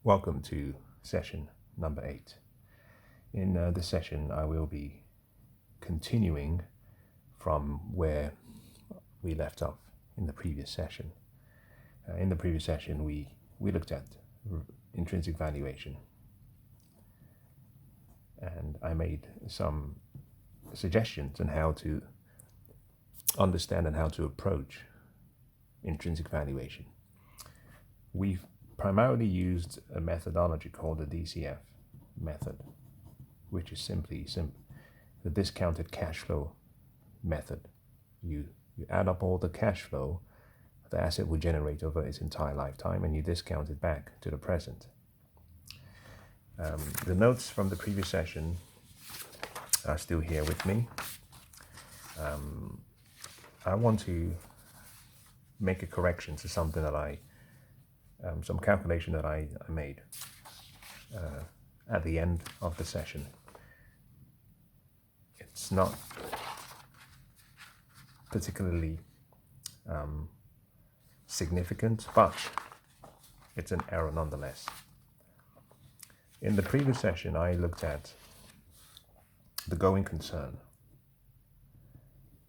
Welcome to session number 8. In this session, I will be continuing from where we left off in the previous session. In the previous session, we looked at intrinsic valuation, and I made some suggestions on how to understand and how to approach intrinsic valuation. We've primarily used a methodology called the DCF method, which is simply the discounted cash flow method. You add up all the cash flow the asset will generate over its entire lifetime, and you discount it back to the present. The notes from the previous session are still here with me. I want to make a correction to something that some calculation that I made at the end of the session. It's not particularly significant, but it's an error nonetheless. In the previous session, I looked at the going concern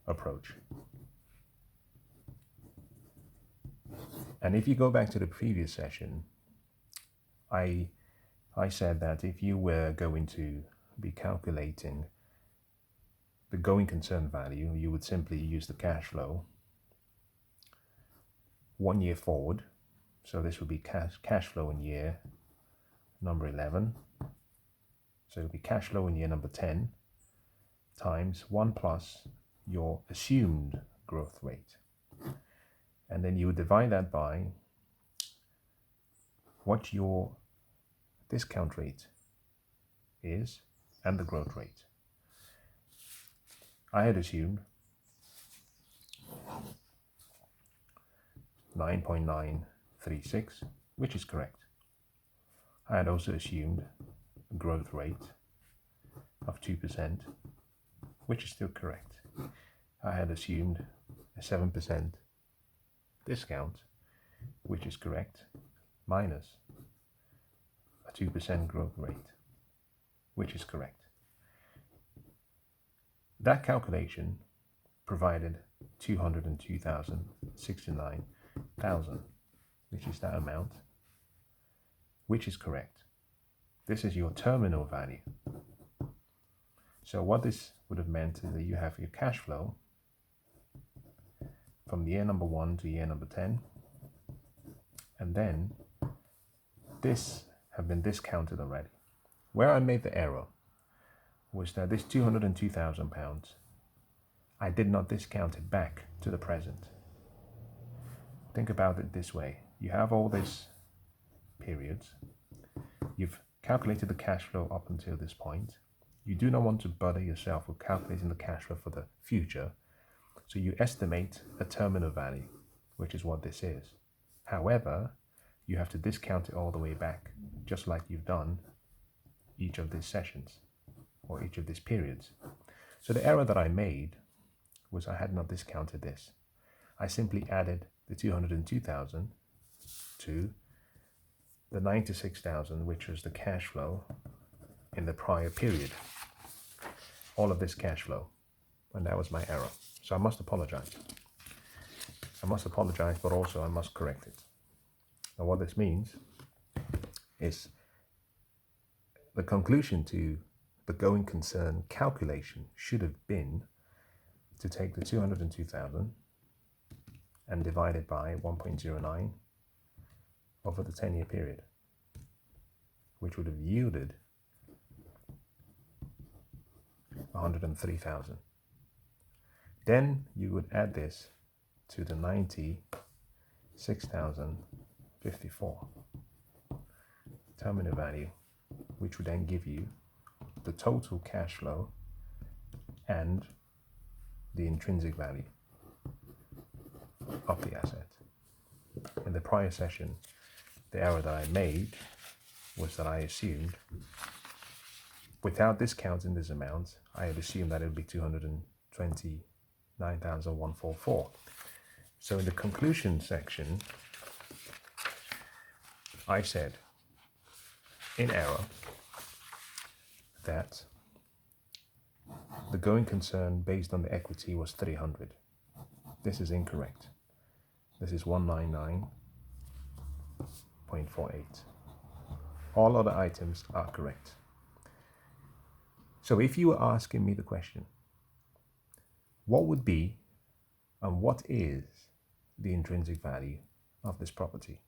approach. And if you go back to the previous session, I said that if you were going to be calculating the going concern value, you would simply use the cash flow 1 year forward. So this would be cash flow in year number 11. So it would be cash flow in year number 10 times 1 plus your assumed growth rate. And then you would divide that by what your discount rate is and the growth rate. I had assumed 9.936, which is correct. I had also assumed a growth rate of 2%, which is still correct. I had assumed a 7% discount, which is correct, minus a 2% growth rate, which is correct. That calculation provided 202,069,000, which is that amount, which is correct. This is your terminal value. So what this would have meant is that you have your cash flow from year number 1 to year number 10, and then this have been discounted already. Where I made the error was that this £202,000, I did not discount it back to the present. Think about it this way. You have all these periods. You've calculated the cash flow up until this point. You do not want to bother yourself with calculating the cash flow for the future. So you estimate a terminal value, which is what this is. However, you have to discount it all the way back, just like you've done each of these sessions or each of these periods. So the error that I made was I had not discounted this. I simply added the 202,000 to the 96,000, which was the cash flow in the prior period. All of this cash flow, and that was my error. So I must apologize. But also I must correct it. Now what this means is the conclusion to the going concern calculation should have been to take the 202,000 and divide it by 1.09 over the 10-year period, which would have yielded 103,000. Then you would add this to the 96,054 terminal value, which would then give you the total cash flow and the intrinsic value of the asset. In the prior session, the error that I made was that I assumed, without discounting this amount, I had assumed that it would be 229,144. So in the conclusion section, I said in error that the going concern based on the equity was 300. This is incorrect. This is 199.48. All other items are correct. So if you were asking me the question, what would be and what is the intrinsic value of this property?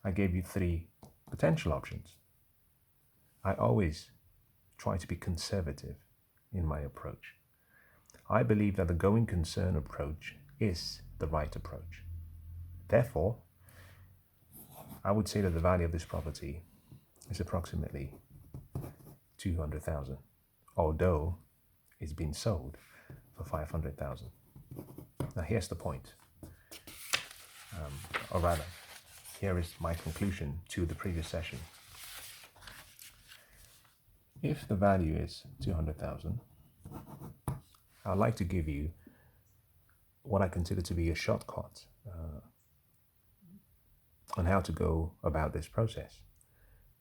I gave you 3 potential options. I always try to be conservative in my approach. I believe that the going concern approach is the right approach. Therefore, I would say that the value of this property is approximately 200,000, although it's been sold for 500,000. Now here's the point, or rather, here is my conclusion to the previous session. If the value is 200,000, I'd like to give you what I consider to be a shortcut on how to go about this process.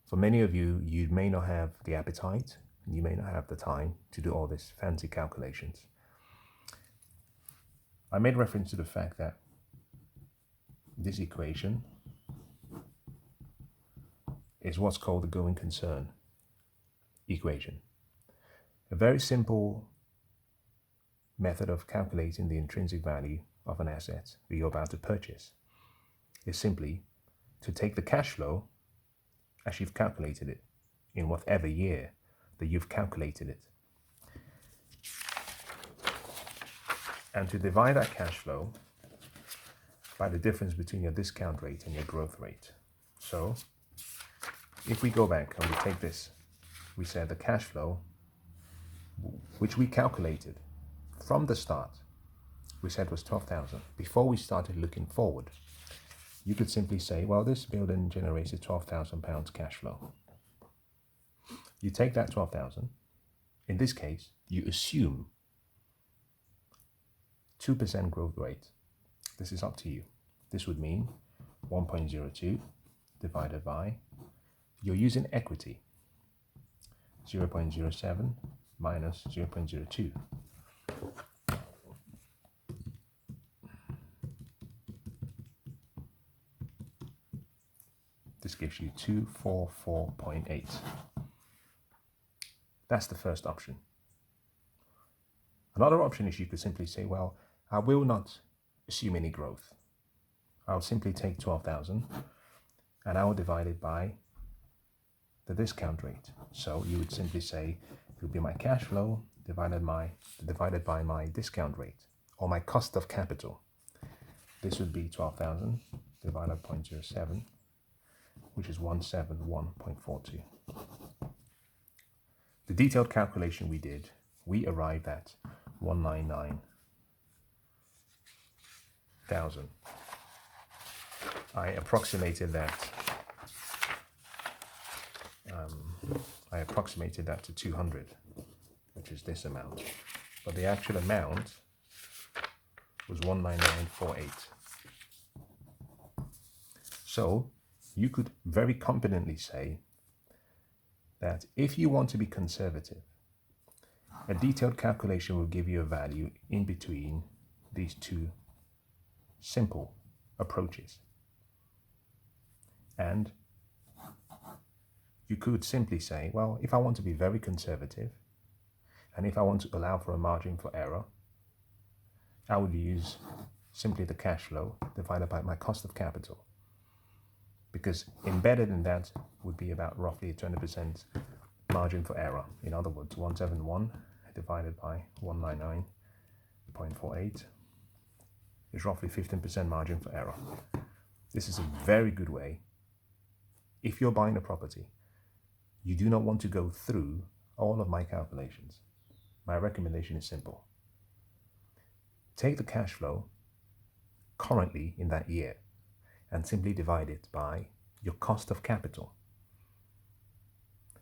For many of you, you may not have the appetite, you may not have the time to do all these fancy calculations. I made reference to the fact that this equation is what's called the going concern equation. A very simple method of calculating the intrinsic value of an asset that you're about to purchase is simply to take the cash flow as you've calculated it in whatever year that you've calculated it, and to divide that cash flow by the difference between your discount rate and your growth rate. So if we go back and we take this, we said the cash flow, which we calculated from the start, we said was 12,000. Before we started looking forward, you could simply say, well, this building generates a £12,000 cash flow. You take that 12,000. In this case, you assume 2% growth rate. This is up to you. This would mean 1.02 divided by, you're using equity, 0.07 minus 0.02. This gives you 244.8. That's the first option. Another option is you could simply say, well, I will not assume any growth. I'll simply take 12,000 and I will divide it by the discount rate. So you would simply say it would be my cash flow divided by my discount rate, or my cost of capital. This would be 12,000 divided by 0.07, which is 171.42. The detailed calculation we did, we arrived at 199,000. I approximated that. I approximated that to 200, which is this amount. But the actual amount was 19948. So you could very confidently say that if you want to be conservative, a detailed calculation will give you a value in between these two simple approaches. And you could simply say, well, if I want to be very conservative, and if I want to allow for a margin for error, I would use simply the cash flow divided by my cost of capital. Because embedded in that would be about roughly a 20% margin for error. In other words, 171 divided by 199.48 is roughly 15% margin for error. This is a very good way. If you're buying a property, you do not want to go through all of my calculations. My recommendation is simple. Take the cash flow currently in that year and simply divide it by your cost of capital.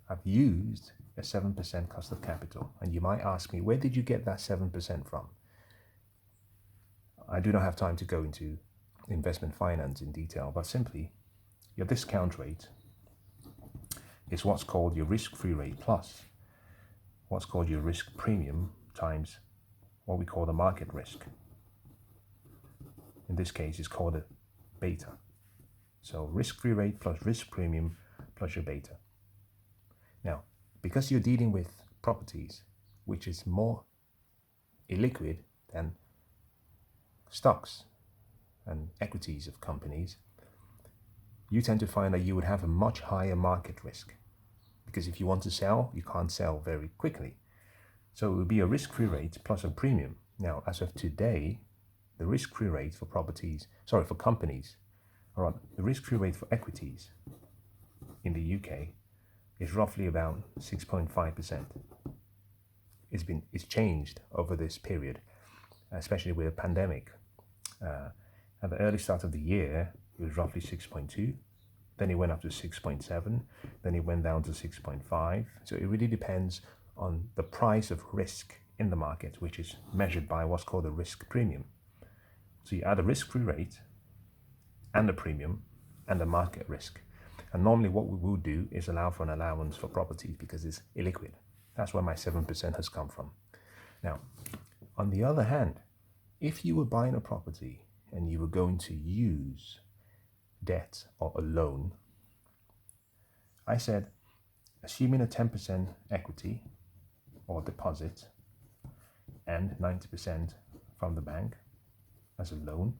I've used a 7% cost of capital, and you might ask me, where did you get that 7% from? I do not have time to go into investment finance in detail, but simply your discount rate is what's called your risk-free rate plus what's called your risk premium times what we call the market risk. In this case, it's called a beta. So risk-free rate plus risk premium plus your beta. Now, because you're dealing with properties, which is more illiquid than stocks and equities of companies, you tend to find that you would have a much higher market risk. Because if you want to sell, you can't sell very quickly. So it would be a risk-free rate plus a premium. Now, as of today, the risk-free rate for for companies, the risk-free rate for equities in the UK is roughly about 6.5%. It's changed over this period, especially with the pandemic. At the early start of the year, it was roughly 6.2. Then it went up to 6.7. Then it went down to 6.5. So it really depends on the price of risk in the market, which is measured by what's called a risk premium. So you add a risk-free rate and a premium and a market risk. And normally what we will do is allow for an allowance for properties because it's illiquid. That's where my 7% has come from. Now, on the other hand, if you were buying a property and you were going to use debt or a loan, I said, assuming a 10% equity or deposit and 90% from the bank as a loan,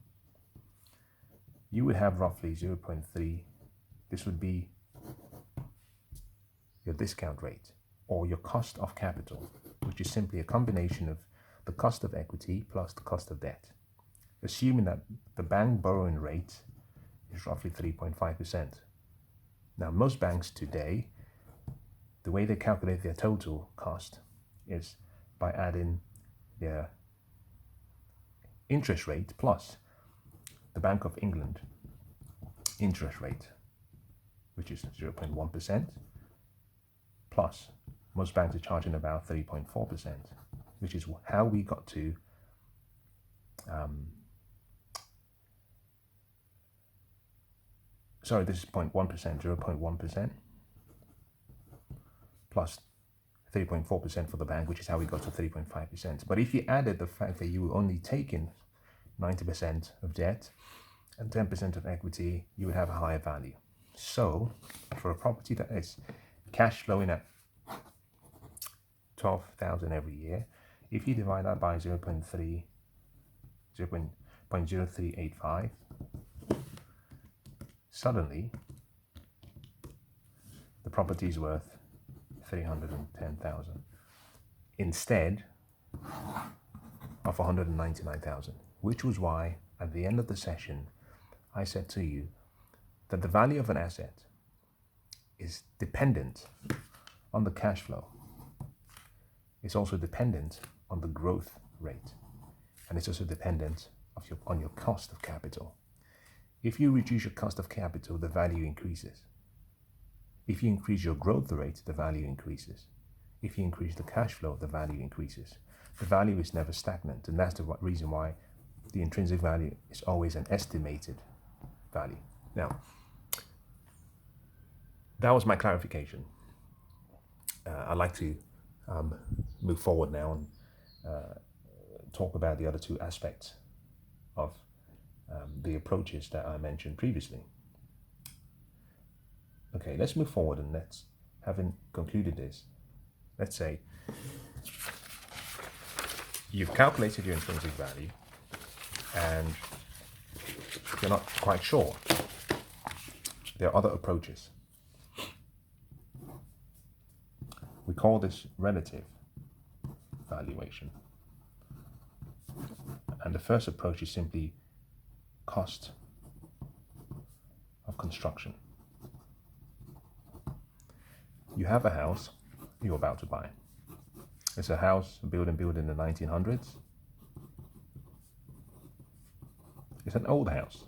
you would have roughly 0.3. This would be your discount rate or your cost of capital, which is simply a combination of the cost of equity plus the cost of debt, assuming that the bank borrowing rate is roughly 3.5%. Now, most banks today, the way they calculate their total cost is by adding their interest rate plus the Bank of England interest rate, which is 0.1%, plus most banks are charging about 3.4%, which is how we got to this is 0.1%, 0.1%, plus 3.4% for the bank, which is how we got to 3.5%. But if you added the fact that you were only taking 90% of debt and 10% of equity, you would have a higher value. So for a property that is cash flowing at 12,000 every year, if you divide that by 0.0385, suddenly the property is worth 310,000 instead of 199,000, which was why at the end of the session I said to you that the value of an asset is dependent on the cash flow. It's also dependent on the growth rate, and it's also dependent on your cost of capital. If you reduce your cost of capital, the value increases. If you increase your growth rate, the value increases. If you increase the cash flow, the value increases. The value is never stagnant, and that's the reason why the intrinsic value is always an estimated value. Now, that was my clarification. I'd like to move forward now and talk about the other two aspects of the approaches that I mentioned previously. Okay, let's move forward and having concluded this, let's say you've calculated your intrinsic value and you're not quite sure. There are other approaches. We call this relative valuation. And the first approach is simply cost of construction. You have a house you're about to buy. It's a house, a built in the 1900s. It's an old house.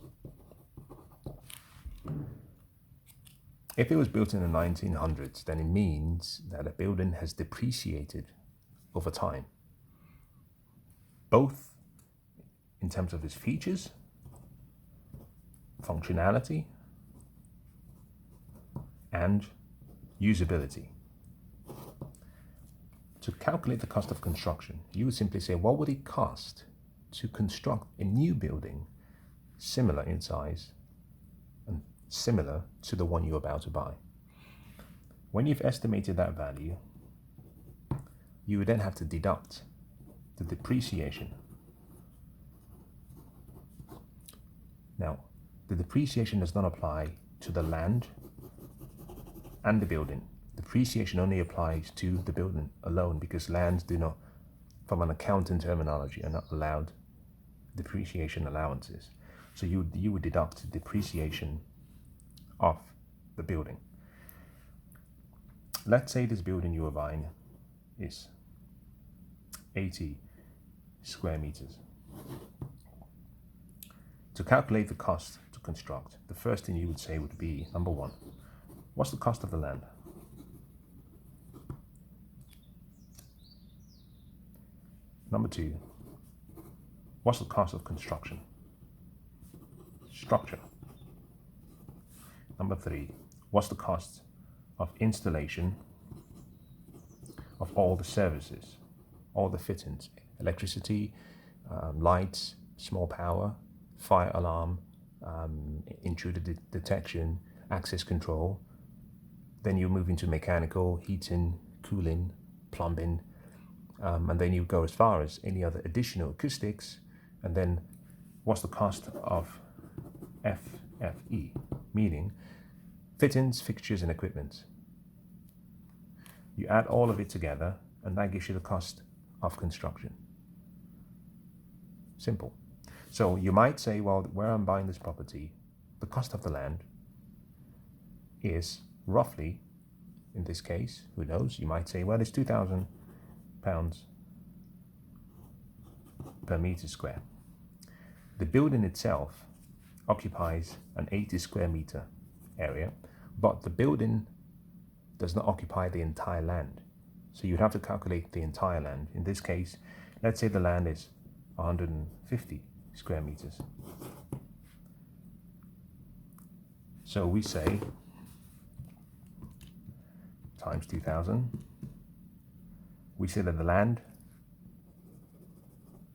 If it was built in the 1900s, then it means that a building has depreciated over time, both in terms of its features, functionality, and usability. To calculate the cost of construction, you would simply say, what would it cost to construct a new building similar in size and similar to the one you're about to buy? When you've estimated that value, you would then have to deduct the depreciation. Now, the depreciation does not apply to the land and the building. Depreciation only applies to the building alone, because lands do not, from an accounting terminology, are not allowed depreciation allowances. So you would deduct depreciation of the building. Let's say this building you are buying is 80 square meters. To calculate the cost to construct, the first thing you would say would be, number one, what's the cost of the land? Number two, what's the cost of construction? Structure. Number three, what's the cost of installation of all the services, all the fittings, electricity, lights, small power, fire alarm, intruder detection, access control. Then you move into mechanical, heating, cooling, plumbing, and then you go as far as any other additional acoustics. And then what's the cost of FFE, meaning fittings, fixtures, and equipment. You add all of it together, and that gives you the cost of construction. Simple. So you might say, well, where I'm buying this property, the cost of the land is roughly, in this case, who knows, you might say, well, it's £2,000 per meter square. The building itself occupies an 80 square meter area, but the building does not occupy the entire land. So you'd have to calculate the entire land. In this case, let's say the land is 150 square meters. So we say times 2,000. We say that the land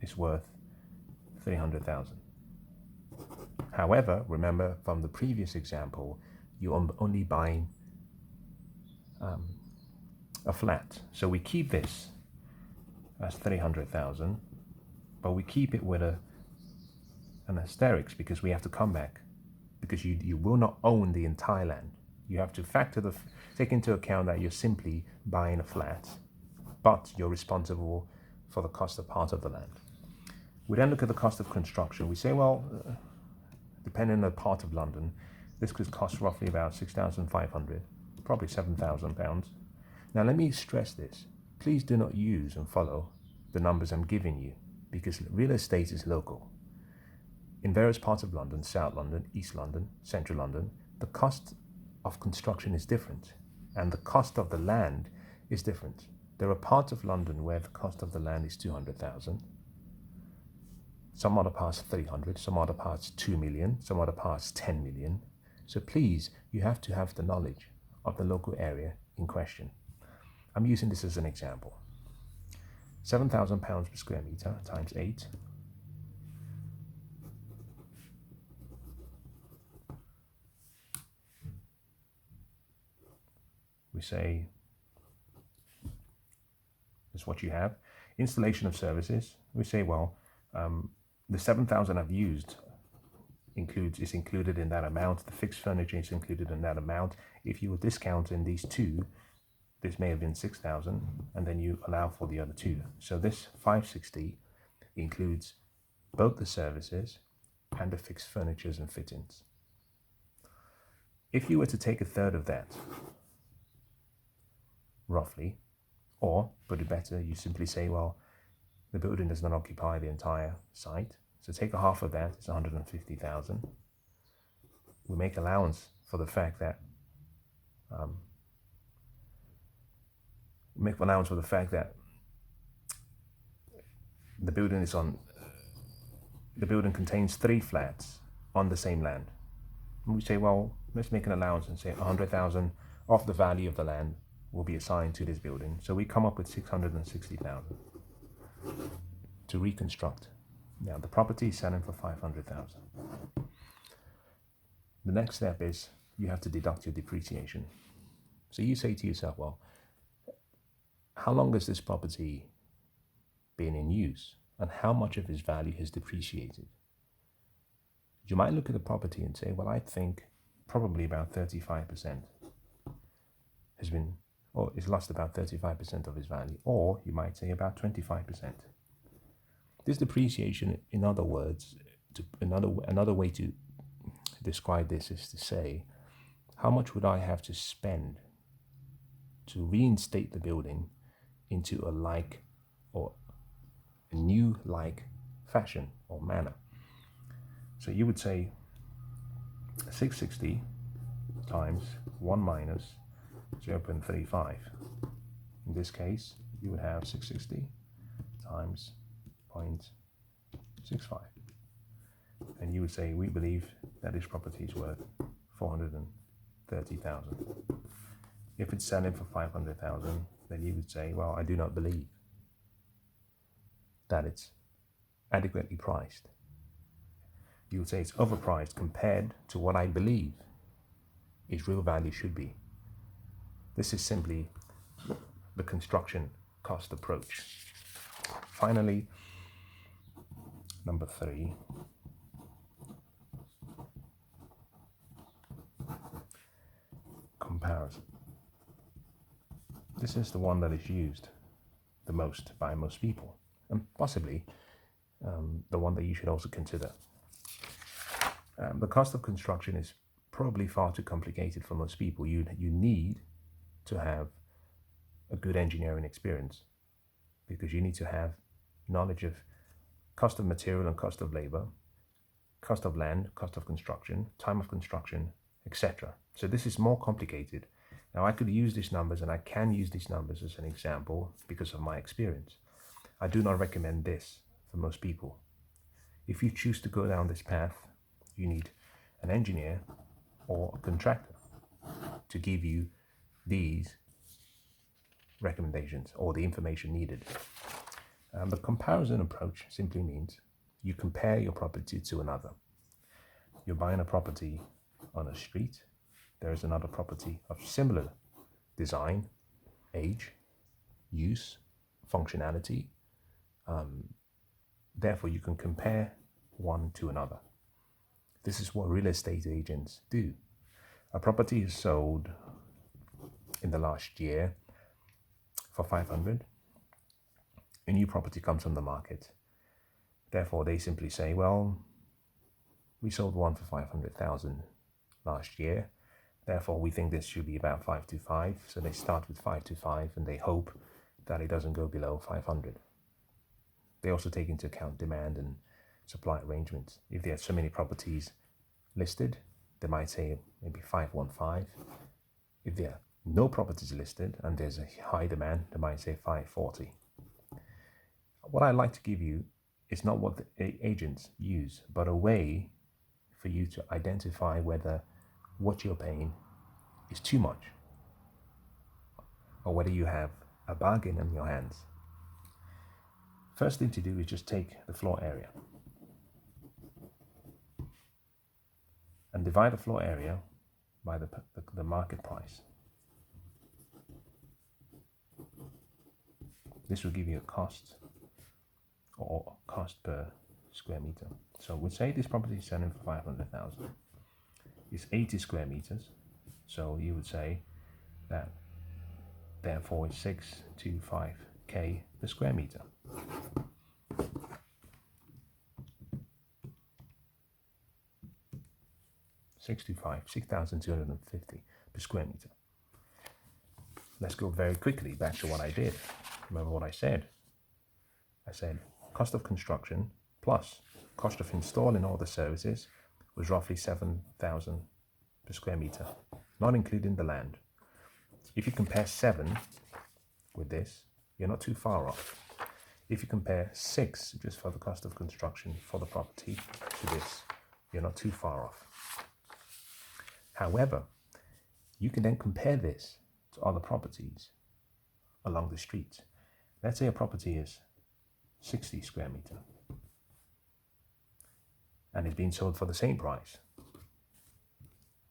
is worth 300,000. However, remember from the previous example, you're only buying a flat. So we keep this as 300,000, but we keep it with an asterisk, because we have to come back, because you will not own the entire land. You have to take into account that you're simply buying a flat, but you're responsible for the cost of part of the land. We then look at the cost of construction. We say, well, depending on the part of London, this could cost roughly about 6,500, probably £7,000. Now let me stress this. Please do not use and follow the numbers I'm giving you, because real estate is local. In various parts of London, South London, East London, Central London, the cost of construction is different, and the cost of the land is different. There are parts of London where the cost of the land is 200,000. Some other parts 300, some other parts 2 million, some other parts 10 million. So please, you have to have the knowledge of the local area in question. I'm using this as an example. £7,000 per square meter times 8. We say, that's what you have. Installation of services. We say, well, the 7,000 I've used is included in that amount. The fixed furniture is included in that amount. If you were discounting these two, this may have been 6,000, and then you allow for the other two. So this 560 includes both the services and the fixed furnitures and fittings. If you were to take a third of that, roughly, or put it better, you simply say, well, the building does not occupy the entire site, so take a half of that, it's 150,000. We make allowance for the fact that the building contains 3 flats on the same land. And we say, well, let's make an allowance and say 100,000 of the value of the land will be assigned to this building. So we come up with 660,000 to reconstruct. Now the property is selling for 500,000. The next step is you have to deduct your depreciation. So you say to yourself, well, how long has this property been in use and how much of its value has depreciated? You might look at the property and say, well, I think probably about 35% has been, or it's lost about 35% of its value, or you might say about 25%. This depreciation, in other words, another way to describe this is to say, how much would I have to spend to reinstate the building into a like or a new like fashion or manner? So you would say 660 times 1 minus 0.35. In this case, you would have 660 times 0.65. And you would say, we believe that this property is worth 430,000. If it's selling for 500,000, then you would say, well, I do not believe that it's adequately priced. You would say it's overpriced compared to what I believe its real value should be. This is simply the construction cost approach. Finally, number 3. Comparison. This is the one that is used the most by most people, and possibly the one that you should also consider. The cost of construction is probably far too complicated for most people. You need to have a good engineering experience, because you need to have knowledge of cost of material and cost of labor, cost of land, cost of construction, time of construction, etc. So this is more complicated. Now I could use these numbers, and I can use these numbers as an example because of my experience. I do not recommend this for most people. If you choose to go down this path, you need an engineer or a contractor to give you these recommendations or the information needed. The comparison approach simply means you compare your property to another. You're buying a property on a street. There is another property of similar design, age, use, functionality. Therefore, you can compare one to another. This is what real estate agents do. A property is sold in the last year for 500. A new property comes on the market. Therefore, they simply say, well, we sold one for 500,000 last year. Therefore, we think this should be about 525. So they start with 525 and they hope that it doesn't go below 500. They also take into account demand and supply arrangements. If there are so many properties listed, they might say maybe 515. If there are no properties listed and there's a high demand, they might say 540. What I'd like to give you is not what the agents use, but a way for you to identify whether what you're paying is too much or whether you have a bargain in your hands. First thing to do is just take the floor area and divide the floor area by the market price. This will give you a cost or cost per square meter. So we'd say this property is selling for 500,000. It's 80 square meters. So you would say that therefore it's 625k per square meter. $6,250 per square meter. Let's go very quickly back to what I did. Remember what I said? I said cost of construction plus cost of installing all the services was roughly 7,000 per square meter, not including the land. If you compare 7 with this, you're not too far off. If you compare 6 just for the cost of construction for the property to this, you're not too far off. However, You can then compare this to other properties along the street. Let's say a property is 60 square meter and is being sold for the same price.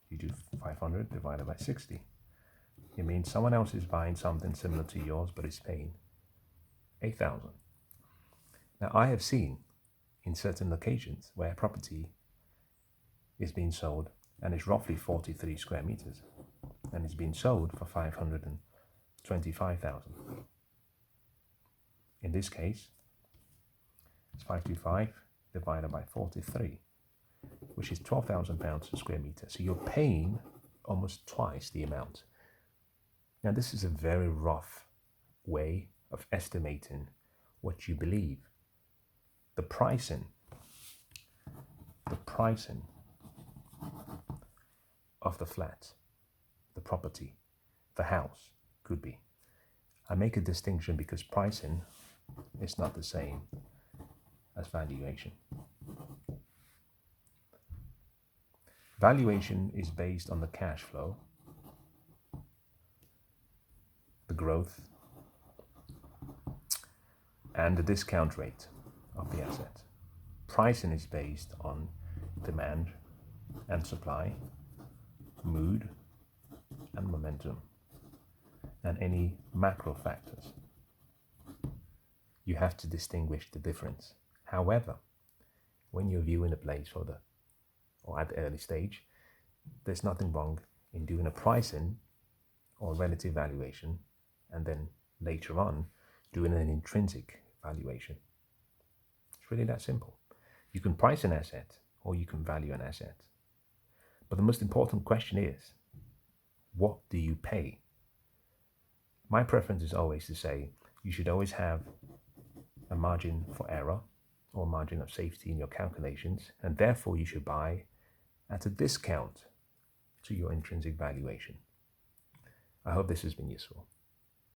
You do 500 divided by 60. It means someone else is buying something similar to yours, but is paying 8,000. Now, I have seen in certain locations where a property is being sold and it's roughly 43 square meters and it's being sold for 525,000. In this case, it's 525 divided by 43, which is £12,000 a square meter. So you're paying almost twice the amount. Now, this is a very rough way of estimating what you believe. The pricing of the flat, the property, the house could be. I make a distinction because pricing is not the same as valuation. Valuation is based on the cash flow, the growth, and the discount rate of the asset. Pricing is based on demand and supply, mood and momentum, and any macro factors. You have to distinguish the difference. However, when you're viewing a place or at the early stage, there's nothing wrong in doing a pricing or relative valuation, and then later on doing an intrinsic valuation. It's really that simple. You can price an asset or you can value an asset. But the most important question is, what do you pay? My preference is always to say you should always have a margin for error or margin of safety in your calculations, and therefore you should buy at a discount to your intrinsic valuation. I hope this has been useful.